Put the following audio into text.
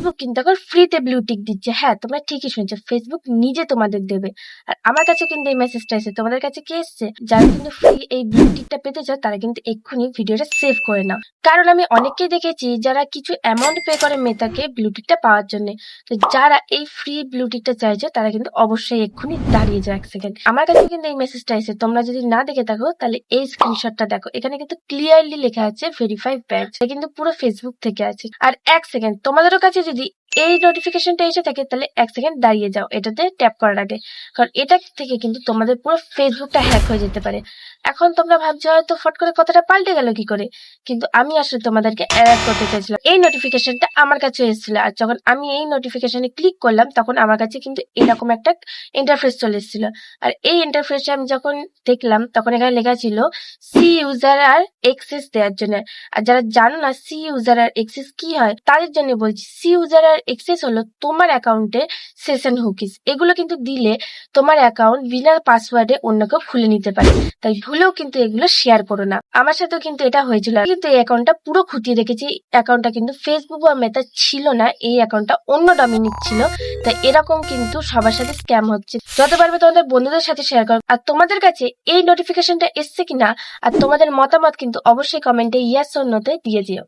Facebook কিন্তু এখন ফ্রিতে ব্লু টিক দিচ্ছে। হ্যাঁ, তোমরা ঠিকই শুনছো, ফেসবুক নিজে তোমাদের দেবে। আর আমার কাছে কিন্তু এই মেসেজটা এসেছে, তোমাদের কাছে কি এসছে? যারা কিন্তু ফ্রি এই ব্লু টিকটা পেতে চাও তারা কিন্তু এক্ষুনি ভিডিওটা সেভ করে নাও। কারণ আমি অনেককেই দেখেছি যারা কিছু অ্যামাউন্ট পে করে মেটাকে ব্লু টিকটা পাওয়ার জন্য। তো যারা এই ফ্রি ব্লু টিকটা চাইছো তারা কিন্তু অবশ্যই এক্ষুনি দাঁড়িয়ে যাও 1 সেকেন্ড। আমার কাছে কিন্তু এই মেসেজটা এসেছে, তোমরা যদি না দেখে থাকো তাহলে এই স্ক্রিনশটটা দেখো। এখানে কিন্তু ক্লিয়ারলি লেখা আছে ভেরিফাই ব্যাচ, এটা কিন্তু পুরো ফেসবুক থেকে আছে। আর 1 সেকেন্ড, তোমাদেরও কাছে যদি এই নোটিফিকেশনটা এসে থাকে তাহলে 1 সেকেন্ড দাঁড়িয়ে যাও এটাতে ট্যাপ করার আগে, কারণ এটা থেকে কিন্তু তোমাদের পুরো ফেসবুকটা হ্যাক হয়ে যেতে পারে। এখন তোমরা ভাবছো হয়তো ফট করে কথাটা পাল্টে গেল কি করে, কিন্তু আমি আসলে তোমাদেরকে অ্যালার্ট করতে চাইছিলাম। এই নোটিফিকেশনটা আমার কাছে এসেছিল, আর যখন আমি এই নোটিফিকেশনে ক্লিক করলাম তখন আমার কাছে কিন্তু এরকম একটা ইন্টারফেস চলে এসেছিল। আর এই ইন্টারফেসে আমি যখন দেখলাম তখন এখানে লেখা ছিল সি ইউজার আর এক্সেস দেওয়ার জন্য। আর যারা জানো না সি ইউজার আর এক্সেস কি হয় তাদের জন্য বলছি, সি ইউজার আর এক্সেস হলো তোমার অ্যাকাউন্টে সেশন হুকিস। এগুলো কিন্তু দিলে তোমার অ্যাকাউন্ট বিনা পাসওয়ার্ডে অন্য কেউ খুলে নিতে পারে, তাই ভুলেও কিন্তু এগুলো শেয়ার করো না। আমার সাথেও কিন্তু এটা হয়েছিল, কিন্তু এই অ্যাকাউন্টটা পুরো খুঁটিয়ে দেখেছি। অ্যাকাউন্টটা কিন্তু ফেসবুক বা মেটা ছিল না, এই অ্যাকাউন্টটা অন্য ডমিনিক ছিল। তাই এরকম কিন্তু সবার সাথে স্ক্যাম হচ্ছে। যত পারবে তোমাদের বন্ধুদের সাথে শেয়ার করো। আর তোমাদের কাছে এই নোটিফিকেশনটা এসছে কিনা আর তোমাদের মতামত কিন্তু অবশ্যই কমেন্টে ইয়েস অর নোতে দিয়ে দিও।